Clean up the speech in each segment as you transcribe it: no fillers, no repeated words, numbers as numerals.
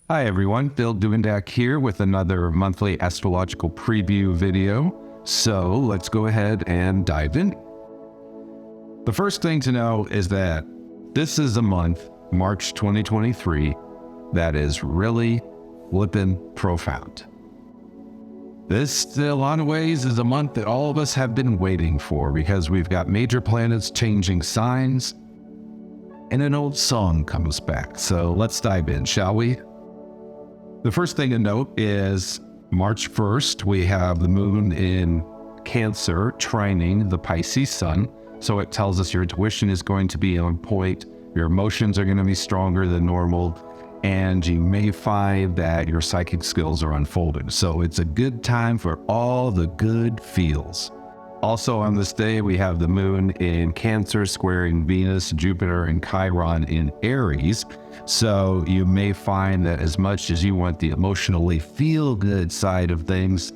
Hi everyone, Bill Duvendack here with another monthly astrological preview video. So let's go ahead and dive in. The first thing to know is that this is a month, March 2023, that is really flippin' profound. This, in a lot of ways, is a month that all of us have been waiting for because we've got major planets changing signs and an old song comes back. So let's dive in, shall we? The first thing to note is March 1st, we have the moon in Cancer trining the Pisces sun. So it tells us your intuition is going to be on point, your emotions are going to be stronger than normal, and you may find that your psychic skills are unfolding. So it's a good time for all the good feels. Also on this day, we have the moon in Cancer squaring Venus, Jupiter, and Chiron in Aries. So you may find that as much as you want the emotionally feel-good side of things,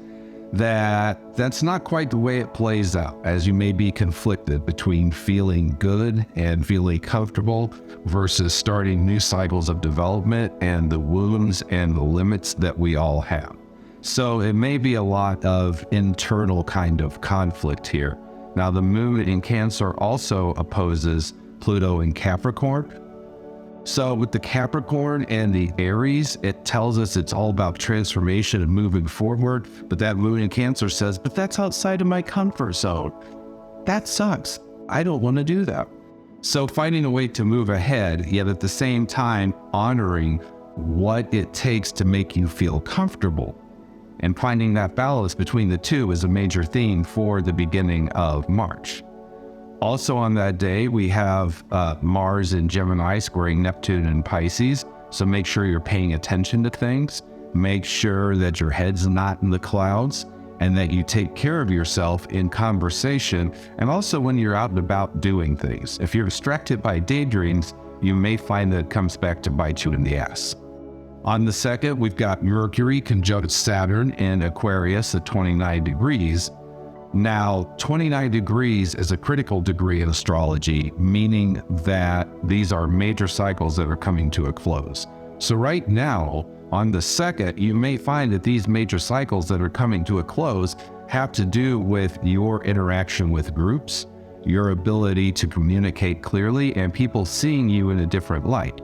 that's not quite the way it plays out, as you may be conflicted between feeling good and feeling comfortable versus starting new cycles of development and the wounds and the limits that we all have. So it may be a lot of internal kind of conflict here. Now the moon in Cancer also opposes Pluto in Capricorn. So with the Capricorn and the Aries, it tells us it's all about transformation and moving forward. But that moon in Cancer says, but that's outside of my comfort zone. That sucks. I don't want to do that. So finding a way to move ahead, yet at the same time honoring what it takes to make you feel comfortable. And finding that balance between the two is a major theme for the beginning of March. Also on that day, we have Mars in Gemini squaring Neptune in Pisces. So make sure you're paying attention to things. Make sure that your head's not in the clouds and that you take care of yourself in conversation and also when you're out and about doing things. If you're distracted by daydreams, you may find that it comes back to bite you in the ass. On the 2nd, we've got Mercury conjunct Saturn in Aquarius at 29 degrees. Now, 29 degrees is a critical degree in astrology, meaning that these are major cycles that are coming to a close. So right now, on the 2nd, you may find that these major cycles that are coming to a close have to do with your interaction with groups, your ability to communicate clearly, and people seeing you in a different light.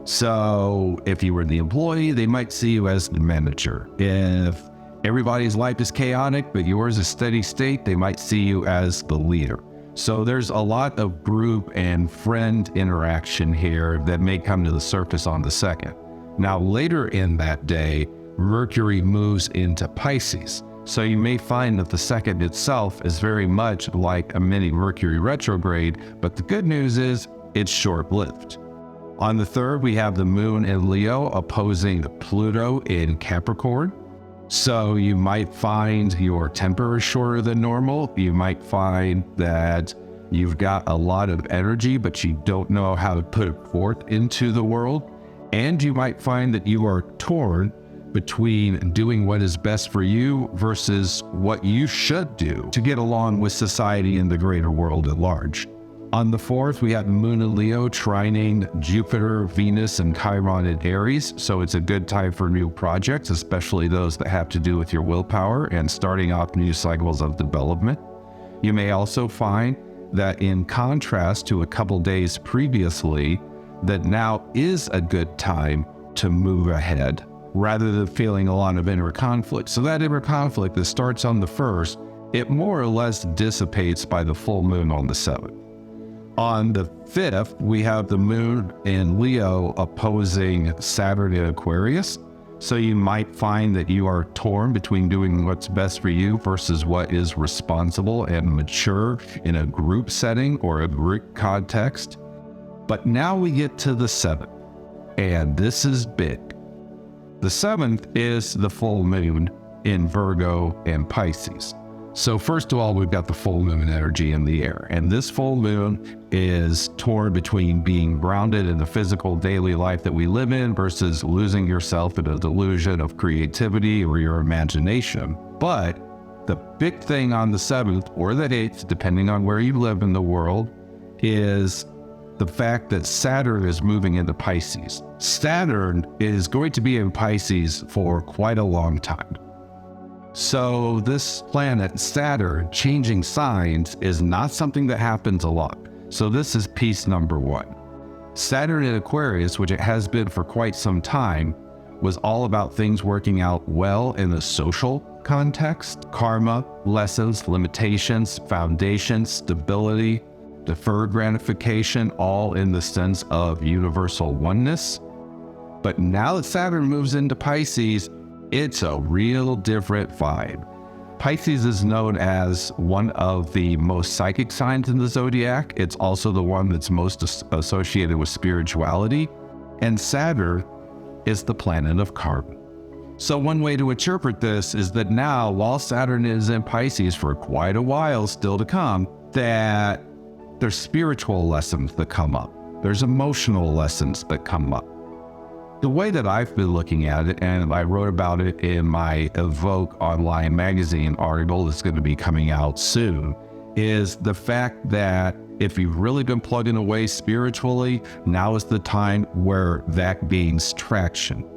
So if you were the employee, they might see you as the manager. If everybody's life is chaotic, but yours is steady state, they might see you as the leader. So there's a lot of group and friend interaction here that may come to the surface on the 2nd. Now later in that day, Mercury moves into Pisces. So you may find that the 2nd itself is very much like a mini Mercury retrograde, but the good news is it's short-lived. On the 3rd, we have the moon in Leo opposing Pluto in Capricorn. So you might find your temper is shorter than normal. You might find that you've got a lot of energy, but you don't know how to put it forth into the world. And you might find that you are torn between doing what is best for you versus what you should do to get along with society and the greater world at large. On the 4th, we have Moon in Leo trining Jupiter, Venus, and Chiron in Aries. So it's a good time for new projects, especially those that have to do with your willpower and starting off new cycles of development. You may also find that in contrast to a couple days previously, that now is a good time to move ahead rather than feeling a lot of inner conflict. So that inner conflict that starts on the 1st, it more or less dissipates by the full moon on the 7th. On the 5th, we have the moon in Leo opposing Saturn in Aquarius. So you might find that you are torn between doing what's best for you versus what is responsible and mature in a group setting or a group context. But now we get to the 7th, and this is big. The 7th is the full moon in Virgo and Pisces. So first of all, we've got the full moon energy in the air, and this full moon is torn between being grounded in the physical daily life that we live in versus losing yourself in a delusion of creativity or your imagination. But the big thing on the 7th or the 8th, depending on where you live in the world, is the fact that Saturn is moving into Pisces. Saturn is going to be in Pisces for quite a long time. So this planet, Saturn, changing signs is not something that happens a lot. So this is piece number one. Saturn in Aquarius, which it has been for quite some time, was all about things working out well in the social context, karma, lessons, limitations, foundations, stability, deferred gratification, all in the sense of universal oneness. But now that Saturn moves into Pisces, it's a real different vibe. Pisces is known as one of the most psychic signs in the zodiac. It's also the one that's most associated with spirituality. And Saturn is the planet of karma. So one way to interpret this is that now, while Saturn is in Pisces for quite a while still to come, that there's spiritual lessons that come up. There's emotional lessons that come up. The way that I've been looking at it, and I wrote about it in my Evoke online magazine article that's going to be coming out soon, is the fact that if you've really been plugging away spiritually, now is the time where that gains traction.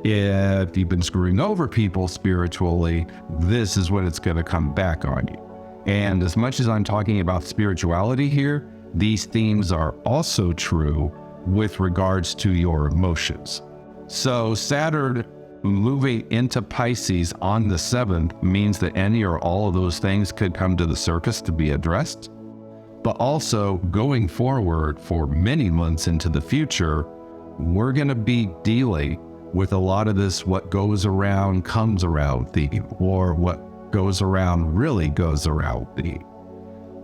If you've been screwing over people spiritually, this is when it's going to come back on you. And as much as I'm talking about spirituality here, these themes are also true with regards to your emotions. So Saturn moving into Pisces on the 7th means that any or all of those things could come to the surface to be addressed. But also going forward for many months into the future, we're going to be dealing with a lot of this what goes around comes around theme, or what goes around really goes around theme.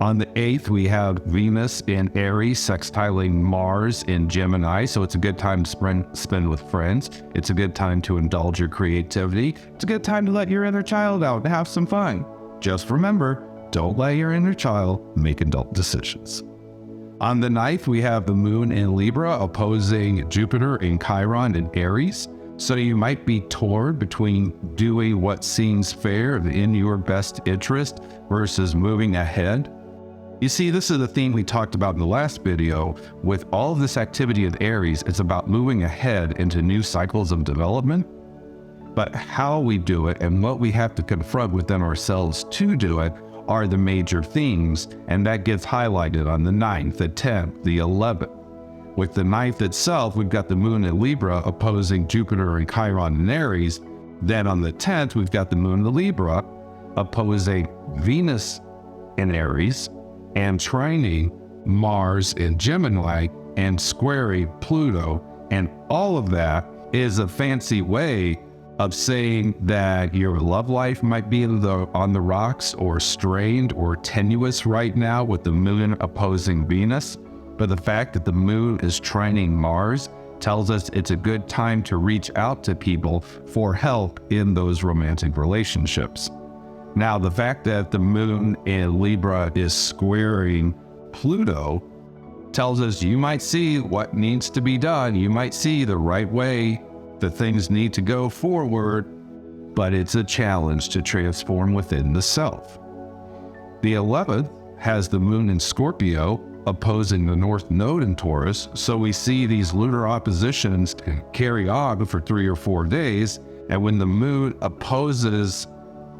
On the 8th, we have Venus in Aries sextiling Mars in Gemini, so it's a good time to spend with friends. It's a good time to indulge your creativity. It's a good time to let your inner child out and have some fun. Just remember, don't let your inner child make adult decisions. On the 9th, we have the Moon in Libra opposing Jupiter in Chiron in Aries. So you might be torn between doing what seems fair and in your best interest versus moving ahead. You see, this is the theme we talked about in the last video. With all of this activity in Aries, it's about moving ahead into new cycles of development. But how we do it and what we have to confront within ourselves to do it are the major themes, and that gets highlighted on the 9th, the 10th, the 11th. With the 9th itself, we've got the Moon in Libra opposing Jupiter and Chiron in Aries. Then on the 10th, we've got the Moon in Libra opposing Venus in Aries and trining Mars in Gemini and squaring Pluto. And all of that is a fancy way of saying that your love life might be on the rocks or strained or tenuous right now with the Moon opposing Venus. But the fact that the Moon is trining Mars tells us it's a good time to reach out to people for help in those romantic relationships. Now, the fact that the Moon in Libra is squaring Pluto tells us you might see what needs to be done. You might see the right way that things need to go forward, but it's a challenge to transform within the self. The 11th has the Moon in Scorpio opposing the North Node in Taurus, so we see these lunar oppositions carry on for 3 or 4 days, and when the Moon opposes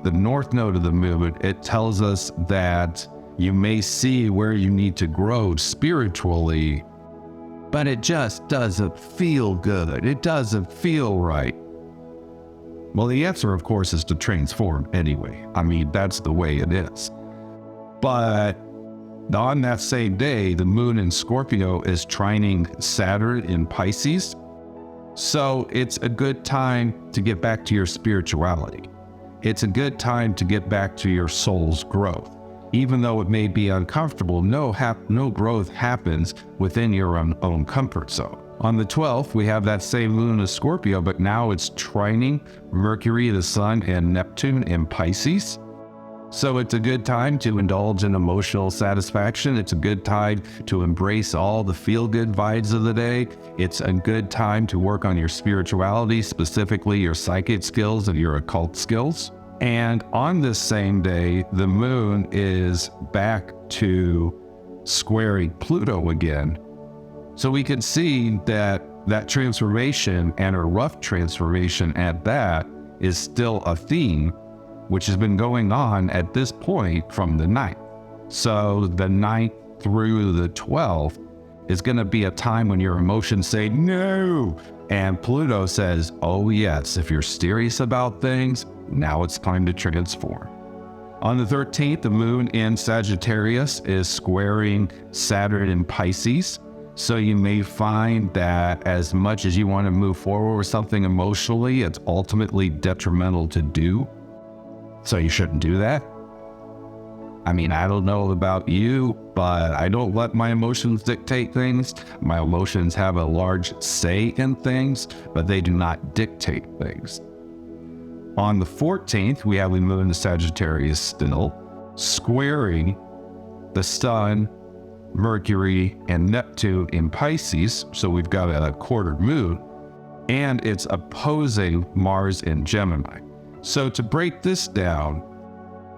the North Node of the Moon, it tells us that you may see where you need to grow spiritually, but it just doesn't feel good. It doesn't feel right. Well, the answer, of course, is to transform anyway. I mean, that's the way it is. But on that same day, the Moon in Scorpio is trining Saturn in Pisces. So it's a good time to get back to your spirituality. It's a good time to get back to your soul's growth. Even though it may be uncomfortable, no growth happens within your own comfort zone. On the 12th, we have that same Moon in Scorpio, but now it's trining Mercury, the Sun, and Neptune in Pisces. So it's a good time to indulge in emotional satisfaction. It's a good time to embrace all the feel-good vibes of the day. It's a good time to work on your spirituality, specifically your psychic skills and your occult skills. And on this same day, the Moon is back to squaring Pluto again. So we can see that that transformation, and a rough transformation at that, is still a theme which has been going on at this point from the 9th. So the 9th through the 12th is going to be a time when your emotions say no, and Pluto says, oh yes, if you're serious about things, now it's time to transform. On the 13th, the moon in Sagittarius is squaring Saturn in Pisces. So you may find that as much as you want to move forward with something emotionally, it's ultimately detrimental to do. So you shouldn't do that. I mean, I don't know about you, but I don't let my emotions dictate things. My emotions have a large say in things, but they do not dictate things. On the 14th, we have the moon in Sagittarius still, squaring the sun, Mercury, and Neptune in Pisces. So we've got a quarter moon, and it's opposing Mars in Gemini. So to break this down,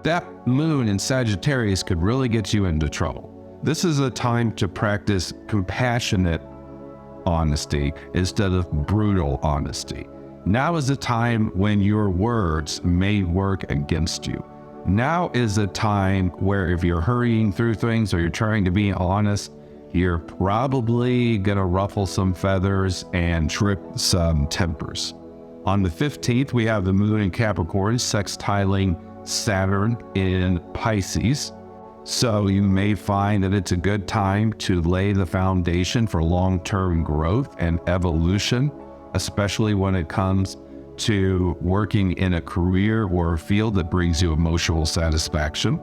that moon in Sagittarius could really get you into trouble. This is a time to practice compassionate honesty instead of brutal honesty. Now is a time when your words may work against you. Now is a time where if you're hurrying through things or you're trying to be honest, you're probably gonna ruffle some feathers and trip some tempers. On the 15th, we have the moon in Capricorn sextiling Saturn in Pisces. So you may find that it's a good time to lay the foundation for long-term growth and evolution, especially when it comes to working in a career or a field that brings you emotional satisfaction.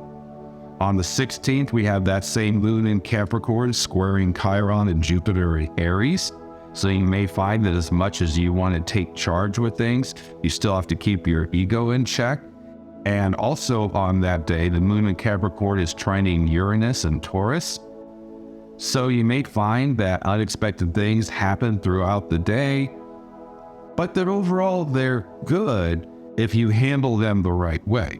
On the 16th, we have that same moon in Capricorn squaring Chiron and Jupiter in Aries. So you may find that as much as you want to take charge with things, you still have to keep your ego in check. And also on that day, the moon in Capricorn is trining Uranus and Taurus. So you may find that unexpected things happen throughout the day, but that overall they're good if you handle them the right way.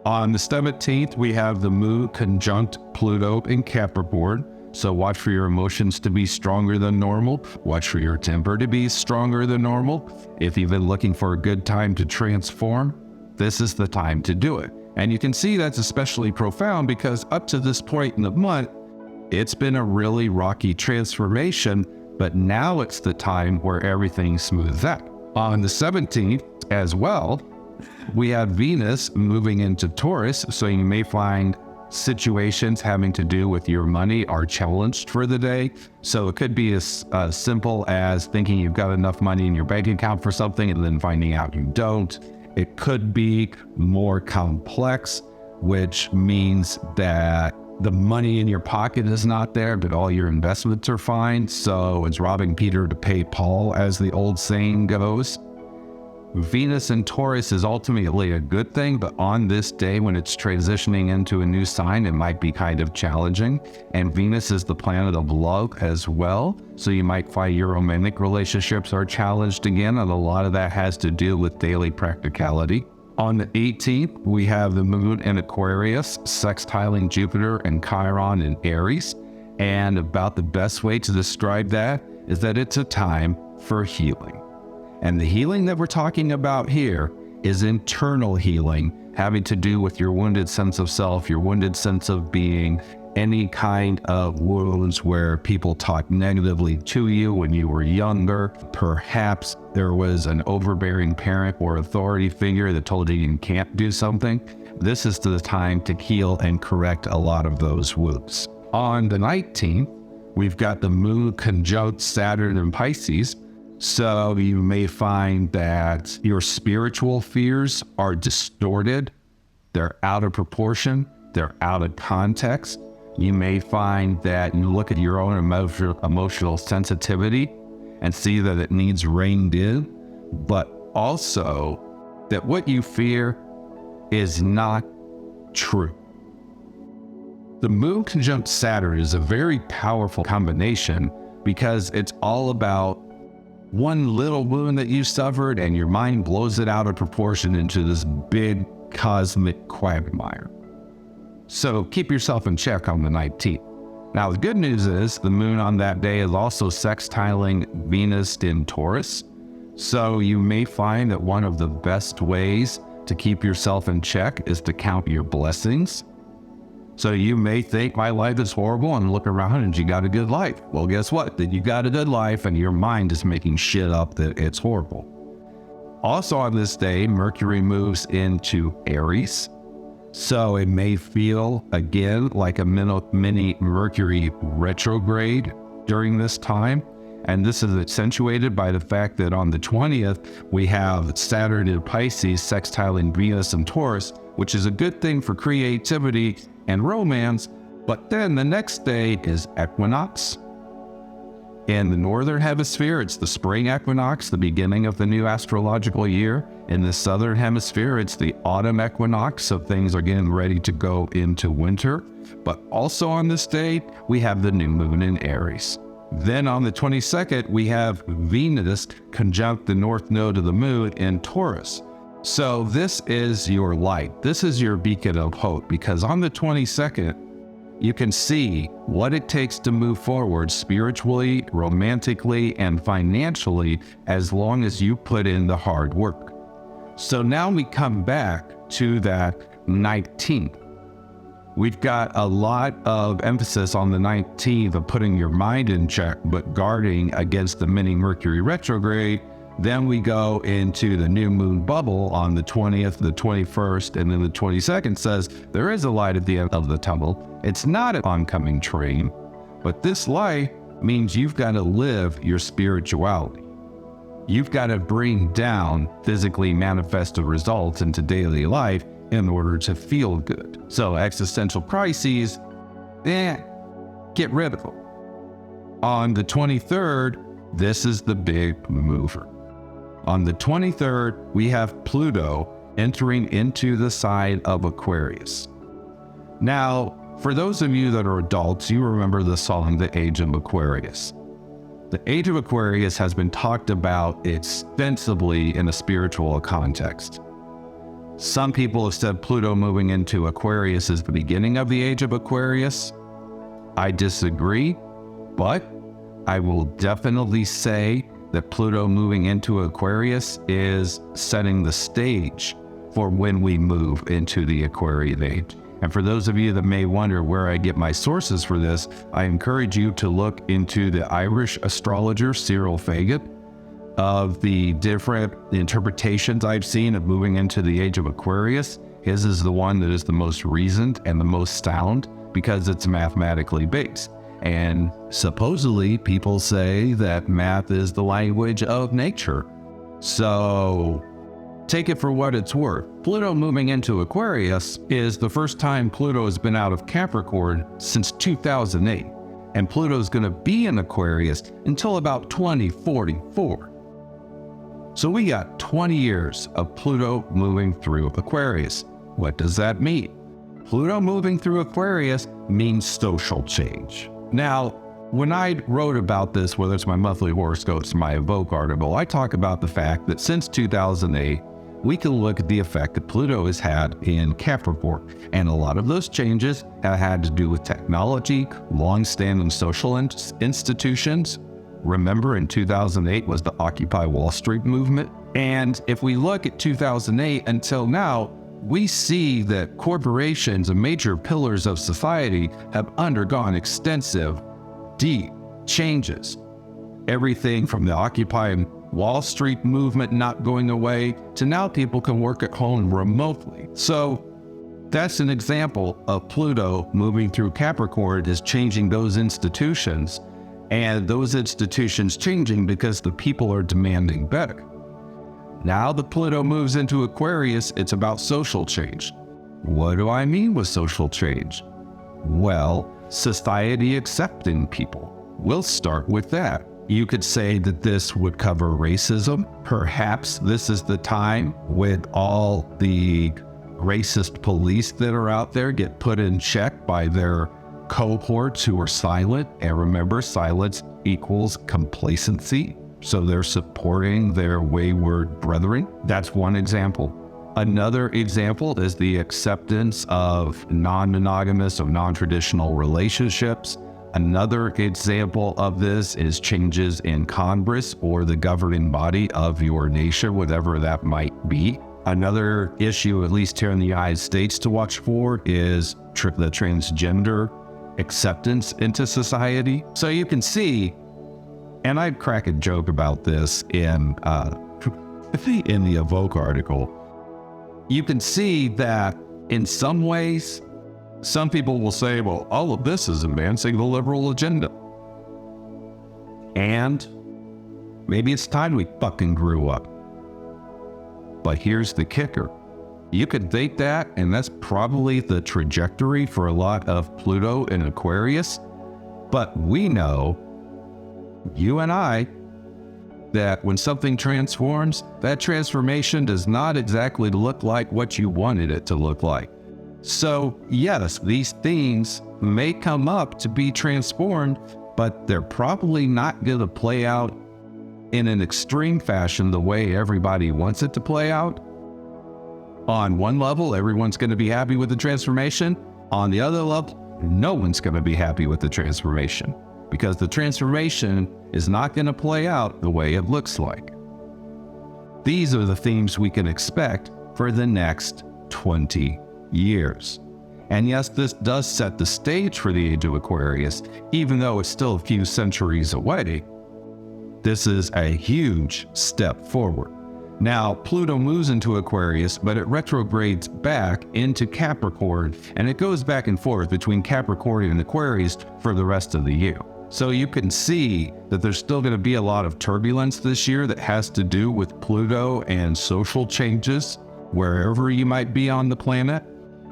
On the 17th, we have the moon conjunct Pluto in Capricorn. So watch for your emotions to be stronger than normal. Watch for your temper to be stronger than normal. If you've been looking for a good time to transform, this is the time to do it. And you can see that's especially profound because up to this point in the month, it's been a really rocky transformation, but now it's the time where everything smooths out. On the 17th as well, we have Venus moving into Taurus, so you may find situations having to do with your money are challenged for the day. So it could be as simple as thinking you've got enough money in your bank account for something and then finding out you don't. It could be more complex, which means that the money in your pocket is not there, but all your investments are fine. So it's robbing Peter to pay Paul, as the old saying goes. Venus in Taurus is ultimately a good thing, but on this day when it's transitioning into a new sign, it might be kind of challenging. And Venus is the planet of love as well. So you might find your romantic relationships are challenged again, and a lot of that has to do with daily practicality. On the 18th, we have the moon in Aquarius sextiling Jupiter and Chiron in Aries. And about the best way to describe that is that it's a time for healing. And the healing that we're talking about here is internal healing, having to do with your wounded sense of self, your wounded sense of being, any kind of wounds where people talk negatively to you when you were younger. Perhaps there was an overbearing parent or authority figure that told you you can't do something. This is the time to heal and correct a lot of those wounds. On the 19th, we've got the moon conjunct Saturn in Pisces. So you may find that your spiritual fears are distorted, they're out of proportion, they're out of context. You may find that you look at your own emotional sensitivity and see that it needs reined in, but also that what you fear is not true. The moon conjunct Saturn is a very powerful combination because it's all about one little wound that you suffered and your mind blows it out of proportion into this big cosmic quagmire. So keep yourself in check on the 19th. Now, the good news is the moon on that day is also sextiling Venus in Taurus. So you may find that one of the best ways to keep yourself in check is to count your blessings. So you may think my life is horrible and look around and you got a good life. Well, guess what? That you got a good life and your mind is making shit up that it's horrible. Also on this day, Mercury moves into Aries. So it may feel, again, like a mini Mercury retrograde during this time. And this is accentuated by the fact that on the 20th, we have Saturn in Pisces sextiling Venus and Taurus, which is a good thing for creativity and romance. But then the next day is equinox. In the northern hemisphere, it's the spring equinox, the beginning of the new astrological year. In the southern hemisphere, it's the autumn equinox, so things are getting ready to go into winter. But also on this day, we have the new moon in Aries. Then on the 22nd, we have Venus conjunct the north node of the moon in Taurus. So this is your light. This is your beacon of hope, because on the 22nd, you can see what it takes to move forward spiritually, romantically, and financially as long as you put in the hard work. So now we come back to that 19th. We've got a lot of emphasis on the 19th of putting your mind in check, but guarding against the mini Mercury retrograde. Then we go into the new moon bubble on the 20th, the 21st, and then the 22nd says there is a light at the end of the tunnel. It's not an oncoming train, but this light means you've got to live your spirituality. You've got to bring down physically manifested results into daily life in order to feel good. So existential crises, get rid of them. On the 23rd, this is the big mover. On the 23rd, we have Pluto entering into the sign of Aquarius. Now, for those of you that are adults, you remember the song, The Age of Aquarius. The Age of Aquarius has been talked about extensively in a spiritual context. Some people have said Pluto moving into Aquarius is the beginning of the Age of Aquarius. I disagree, but I will definitely say that Pluto moving into Aquarius is setting the stage for when we move into the Aquarian age. And for those of you that may wonder where I get my sources for this, I encourage you to look into the Irish astrologer Cyril Fagin of the different interpretations I've seen of moving into the age of Aquarius. His is the one that is the most reasoned and the most sound because it's mathematically based. And supposedly people say that math is the language of nature. So take it for what it's worth. Pluto moving into Aquarius is the first time Pluto has been out of Capricorn since 2008. And Pluto's going to be in Aquarius until about 2044. So we got 20 years of Pluto moving through Aquarius. What does that mean? Pluto moving through Aquarius means social change. Now, when I wrote about this, whether it's my monthly horoscopes or my Evoke article, I talk about the fact that since 2008, we can look at the effect that Pluto has had in Capricorn. And a lot of those changes have had to do with technology, long-standing social institutions. Remember, in 2008 was the Occupy Wall Street movement. And if we look at 2008 until now, we see that corporations and major pillars of society have undergone extensive, deep changes. Everything from the Occupy Wall Street movement not going away to now people can work at home remotely. So that's an example of Pluto moving through Capricorn is changing those institutions, and those institutions changing because the people are demanding better. Now that Pluto moves into Aquarius, it's about social change. What do I mean with social change? Well, society accepting people. We'll start with that. You could say that this would cover racism. Perhaps this is the time when all the racist police that are out there get put in check by their cohorts who are silent. And remember, silence equals complacency. So they're supporting their wayward brethren. That's one example. Another example is the acceptance of non-monogamous or non-traditional relationships. Another example of this is changes in Congress or the governing body of your nation, whatever that might be. Another issue, at least here in the United States, to watch for is the transgender acceptance into society. So you can see, and I crack a joke about this in the Evoke article, you can see that in some ways, some people will say, well, all of this is advancing the liberal agenda. And maybe it's time we fucking grew up. But here's the kicker. You could think that, and that's probably the trajectory for a lot of Pluto in Aquarius. But we know, you and I, that when something transforms, that transformation does not exactly look like what you wanted it to look like. So yes, these themes may come up to be transformed, but they're probably not going to play out in an extreme fashion the way everybody wants it to play out. On one level, everyone's going to be happy with the transformation. On the other level, no one's going to be happy with the transformation, because the transformation is not going to play out the way it looks like. These are the themes we can expect for the next 20 years. And yes, this does set the stage for the age of Aquarius, even though it's still a few centuries away. This is a huge step forward. Now, Pluto moves into Aquarius, but it retrogrades back into Capricorn, and it goes back and forth between Capricorn and Aquarius for the rest of the year. So you can see that there's still going to be a lot of turbulence this year that has to do with Pluto and social changes wherever you might be on the planet.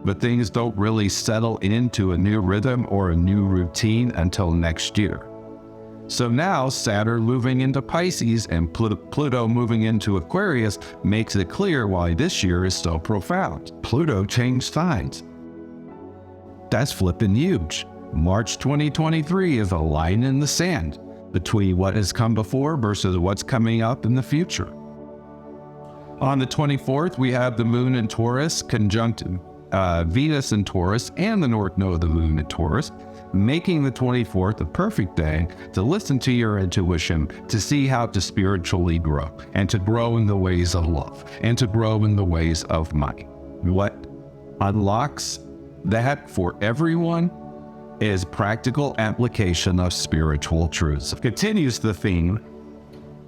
But things don't really settle into a new rhythm or a new routine until next year. So now Saturn moving into Pisces and Pluto moving into Aquarius makes it clear why this year is so profound. Pluto changed signs. That's flipping huge. March 2023 is a line in the sand between what has come before versus what's coming up in the future. On the 24th, we have the moon in Taurus conjunct Venus in Taurus and the north node of the moon in Taurus, making the 24th a perfect day to listen to your intuition, to see how to spiritually grow, and to grow in the ways of love, and to grow in the ways of money. What unlocks that for everyone is practical application of spiritual truths. It continues the theme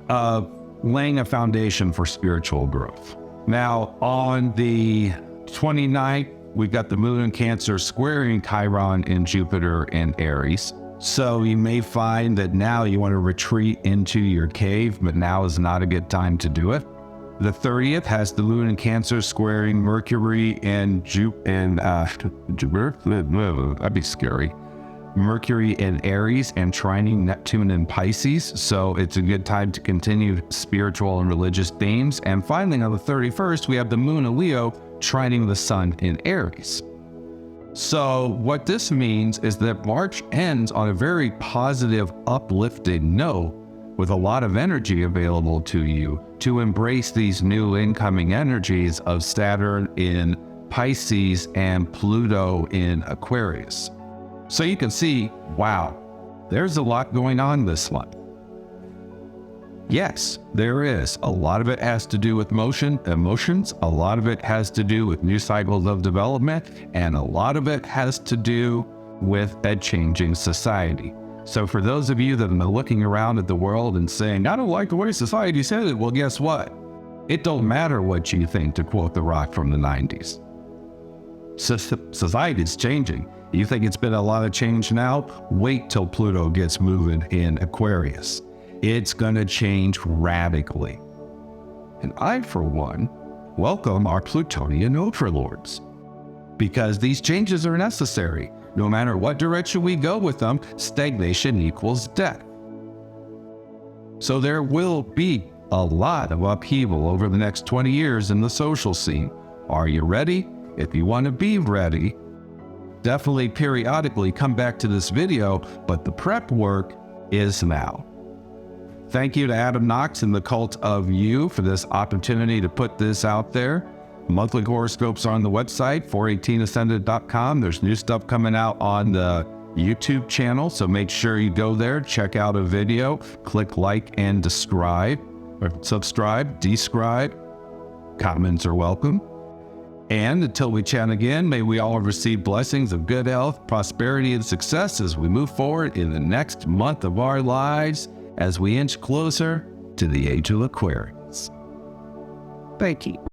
of laying a foundation for spiritual growth. Now, on the 29th, we've got the moon in Cancer squaring Chiron and Jupiter in Aries. So you may find that now you want to retreat into your cave, but now is not a good time to do it. The 30th has the moon in Cancer squaring Mercury and Jupiter. That'd be scary. Mercury in Aries and trining Neptune in Pisces. So it's a good time to continue spiritual and religious themes. And finally, on the 31st, we have the moon in Leo trining the sun in Aries. So what this means is that March ends on a very positive, uplifting note with a lot of energy available to you to embrace these new incoming energies of Saturn in Pisces and Pluto in Aquarius. So you can see, wow, there's a lot going on this month. Yes, there is. A lot of it has to do with emotions. A lot of it has to do with new cycles of development. And a lot of it has to do with a changing society. So for those of you that have been looking around at the world and saying, I don't like the way society's headed, well, guess what? It don't matter what you think, to quote The Rock from the 90s. Society's changing. You think it's been a lot of change now? Wait till Pluto gets moving in Aquarius. It's going to change radically. And I, for one, welcome our Plutonian overlords, because these changes are necessary. No matter what direction we go with them, stagnation equals death. So there will be a lot of upheaval over the next 20 years in the social scene. Are you ready? If you want to be ready, definitely periodically come back to this video, but the prep work is now. Thank you to Adam Knox and the Cult of You for this opportunity to put this out there. Monthly horoscopes are on the website, 418ascendant.com. There's new stuff coming out on the YouTube channel, so make sure you go there, check out a video, click like and describe, or subscribe, describe. Comments are welcome. And until we chat again, may we all receive blessings of good health, prosperity, and success as we move forward in the next month of our lives as we inch closer to the age of Aquarius. Thank you.